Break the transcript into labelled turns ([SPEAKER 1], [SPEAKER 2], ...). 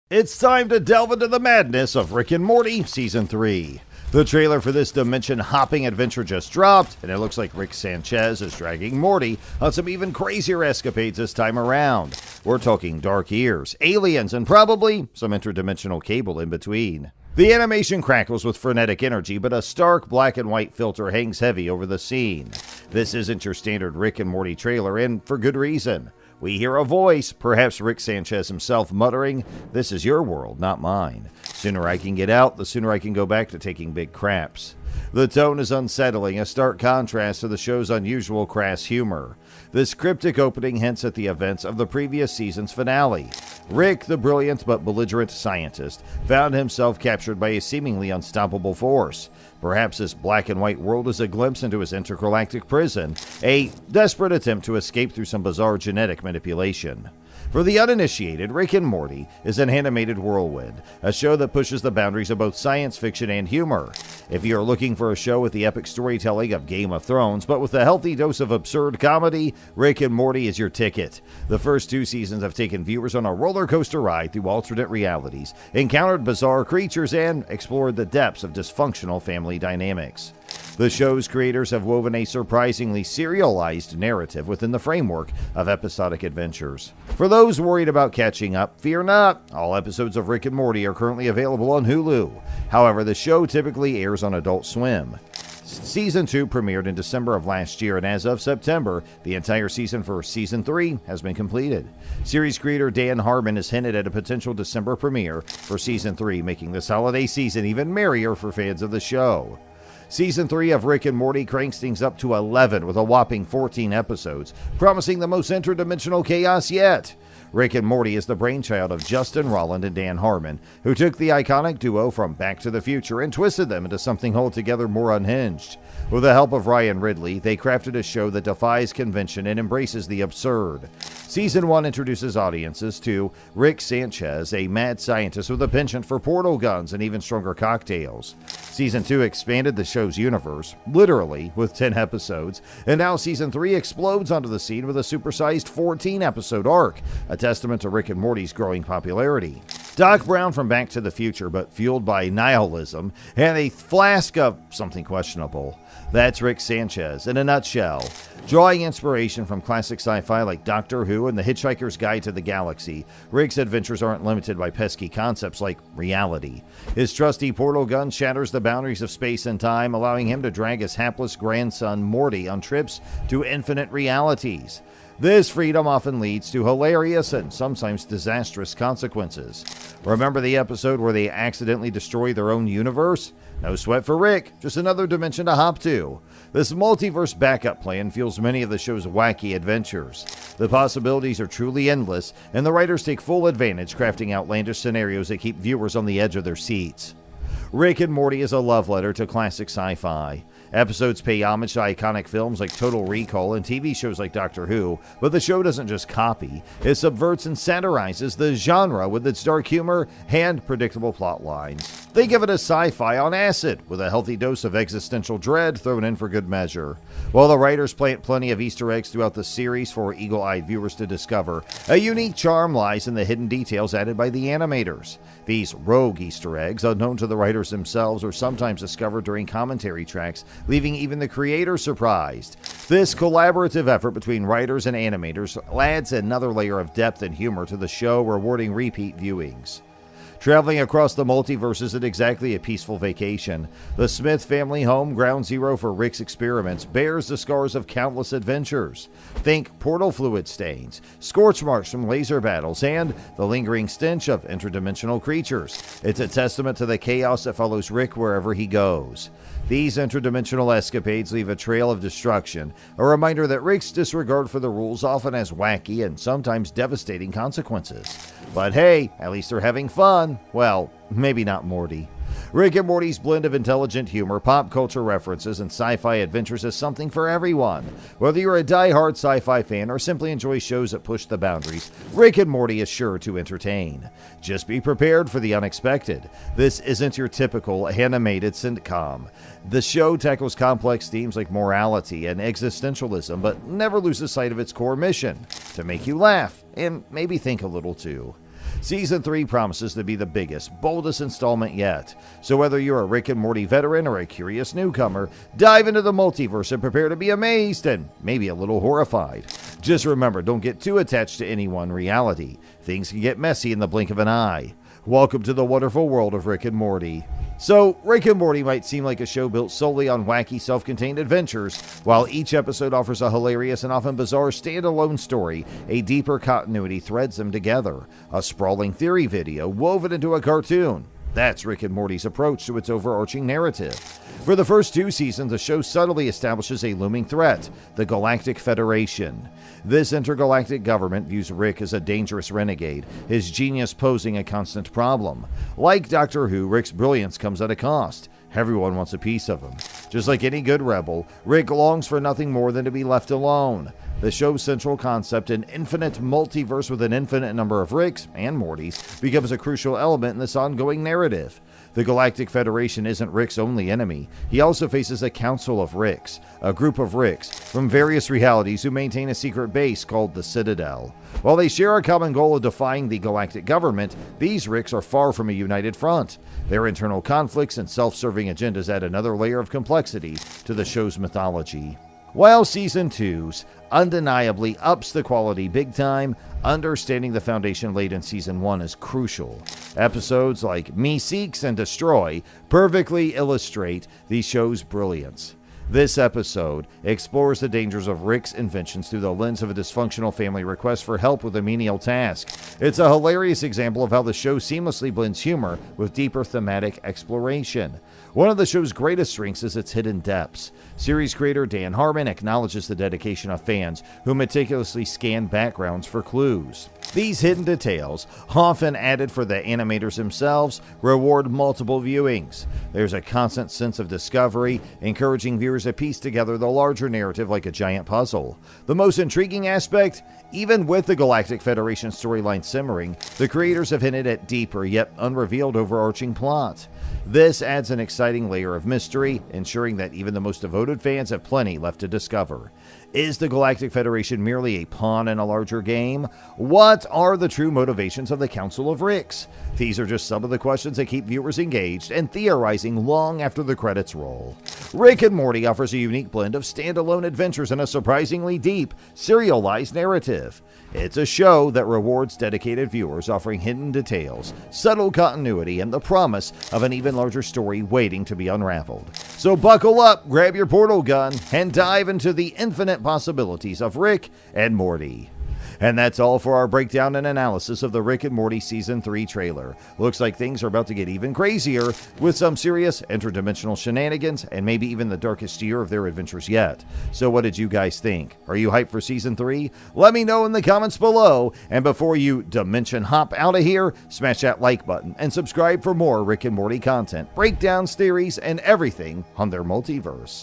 [SPEAKER 1] It's time to delve into the madness of Rick and Morty Season 3. The trailer for this dimension-hopping adventure just dropped, and it looks like Rick Sanchez is dragging Morty on some even crazier escapades this time around. We're talking dark ears, aliens, and probably some interdimensional cable in between. The animation crackles with frenetic energy, but a stark black and white filter hangs heavy over the scene. This isn't your standard Rick and Morty trailer, and for good reason. We hear a voice, perhaps Rick Sanchez himself, muttering, "This is your world, not mine. Sooner I can get out, the sooner I can go back to taking big craps." The tone is unsettling, a stark contrast to the show's unusual crass humor. This cryptic opening hints at the events of the previous season's finale. Rick, the brilliant but belligerent scientist, found himself captured by a seemingly unstoppable force. Perhaps this black and white world is a glimpse into his intergalactic prison, a desperate attempt to escape through some bizarre genetic manipulation. For the uninitiated, Rick and Morty is an animated whirlwind, a show that pushes the boundaries of both science fiction and humor. If you are looking for a show with the epic storytelling of Game of Thrones, but with a healthy dose of absurd comedy, Rick and Morty is your ticket. The first 2 seasons have taken viewers on a roller coaster ride through alternate realities, encountered bizarre creatures, and explored the depths of dysfunctional family dynamics. The show's creators have woven a surprisingly serialized narrative within the framework of episodic adventures. For those worried about catching up, fear not. All episodes of Rick and Morty are currently available on Hulu. However, the show typically airs on Adult Swim. Season 2 premiered in December of last year, and as of September, the entire season for Season 3 has been completed. Series creator Dan Harmon has hinted at a potential December premiere for Season 3, making this holiday season even merrier for fans of the show. Season 3 of Rick and Morty cranks things up to 11 with a whopping 14 episodes, promising the most interdimensional chaos yet. Rick and Morty is the brainchild of Justin Roiland and Dan Harmon, who took the iconic duo from Back to the Future and twisted them into something altogether more unhinged. With the help of Ryan Ridley, they crafted a show that defies convention and embraces the absurd. Season 1 introduces audiences to Rick Sanchez, a mad scientist with a penchant for portal guns and even stronger cocktails. Season 2 expanded the show's universe, literally, with 10 episodes, and now Season 3 explodes onto the scene with a supersized 14-episode arc, a testament to Rick and Morty's growing popularity. Doc Brown from Back to the Future, but fueled by nihilism and a flask of something questionable. That's Rick Sanchez in a nutshell. Drawing inspiration from classic sci-fi like Doctor Who and The Hitchhiker's Guide to the Galaxy, Rick's adventures aren't limited by pesky concepts like reality. His trusty portal gun shatters the boundaries of space and time, allowing him to drag his hapless grandson Morty on trips to infinite realities. This freedom often leads to hilarious and sometimes disastrous consequences. Remember the episode where they accidentally destroy their own universe? No sweat for Rick, just another dimension to hop to. This multiverse backup plan fuels many of the show's wacky adventures. The possibilities are truly endless, and the writers take full advantage crafting outlandish scenarios that keep viewers on the edge of their seats. Rick and Morty is a love letter to classic sci-fi. Episodes pay homage to iconic films like Total Recall and TV shows like Doctor Who, but the show doesn't just copy, it subverts and satirizes the genre with its dark humor and predictable plot lines. They give it a sci-fi on acid, with a healthy dose of existential dread thrown in for good measure. While the writers plant plenty of Easter eggs throughout the series for eagle-eyed viewers to discover, a unique charm lies in the hidden details added by the animators. These rogue Easter eggs, unknown to the writers themselves, are sometimes discovered during commentary tracks, leaving even the creators surprised. This collaborative effort between writers and animators adds another layer of depth and humor to the show, rewarding repeat viewings. Traveling across the multiverse isn't exactly a peaceful vacation. The Smith family home, ground zero for Rick's experiments, bears the scars of countless adventures. Think portal fluid stains, scorch marks from laser battles, and the lingering stench of interdimensional creatures. It's a testament to the chaos that follows Rick wherever he goes. These interdimensional escapades leave a trail of destruction, a reminder that Rick's disregard for the rules often has wacky and sometimes devastating consequences. But hey, at least they're having fun. Well, maybe not Morty. Rick and Morty's blend of intelligent humor, pop culture references, and sci-fi adventures is something for everyone. Whether you're a die-hard sci-fi fan or simply enjoy shows that push the boundaries, Rick and Morty is sure to entertain. Just be prepared for the unexpected. This isn't your typical animated sitcom. The show tackles complex themes like morality and existentialism, but never loses sight of its core mission, to make you laugh and maybe think a little too. Season 3 promises to be the biggest, boldest installment yet. So whether you're a Rick and Morty veteran or a curious newcomer, dive into the multiverse and prepare to be amazed and maybe a little horrified. Just remember, don't get too attached to any one reality. Things can get messy in the blink of an eye. Welcome to the wonderful world of Rick and Morty. So, Rick and Morty might seem like a show built solely on wacky, self-contained adventures. While each episode offers a hilarious and often bizarre standalone story, a deeper continuity threads them together. A sprawling theory video woven into a cartoon. That's Rick and Morty's approach to its overarching narrative. For the first 2 seasons, the show subtly establishes a looming threat, the Galactic Federation. This intergalactic government views Rick as a dangerous renegade, his genius posing a constant problem. Like Doctor Who, Rick's brilliance comes at a cost. Everyone wants a piece of him. Just like any good rebel, Rick longs for nothing more than to be left alone. The show's central concept, an infinite multiverse with an infinite number of Ricks and Mortys, becomes a crucial element in this ongoing narrative. The Galactic Federation isn't Rick's only enemy. He also faces a council of Ricks, a group of Ricks from various realities who maintain a secret base called the Citadel. While they share a common goal of defying the galactic government, these Ricks are far from a united front. Their internal conflicts and self-serving agendas add another layer of complexity to the show's mythology. While Season 2's undeniably ups the quality big time, understanding the foundation laid in Season 1 is crucial. Episodes like Me Seeks and Destroy perfectly illustrate the show's brilliance. This episode explores the dangers of Rick's inventions through the lens of a dysfunctional family request for help with a menial task. It's a hilarious example of how the show seamlessly blends humor with deeper thematic exploration. One of the show's greatest strengths is its hidden depths. Series creator Dan Harmon acknowledges the dedication of fans who meticulously scan backgrounds for clues. These hidden details, often added for the animators themselves, reward multiple viewings. There's a constant sense of discovery, encouraging viewers to piece together the larger narrative like a giant puzzle. The most intriguing aspect? Even with the Galactic Federation storyline simmering, the creators have hinted at deeper yet unrevealed overarching plot. This adds an exciting layer of mystery, ensuring that even the most devoted fans have plenty left to discover. Is the Galactic Federation merely a pawn in a larger game? What are the true motivations of the Council of Ricks? These are just some of the questions that keep viewers engaged and theorizing long after the credits roll. Rick and Morty offers a unique blend of standalone adventures and a surprisingly deep, serialized narrative. It's a show that rewards dedicated viewers, offering hidden details, subtle continuity, and the promise of an even larger story waiting to be unraveled. So buckle up, grab your portal gun, and dive into the infinite possibilities of Rick and Morty. And that's all for our breakdown and analysis of the Rick and Morty Season 3 trailer. Looks like things are about to get even crazier, with some serious interdimensional shenanigans and maybe even the darkest year of their adventures yet. So what did you guys think? Are you hyped for Season 3? Let me know in the comments below. And before you dimension hop out of here, smash that like button and subscribe for more Rick and Morty content, breakdowns, theories, and everything on their multiverse.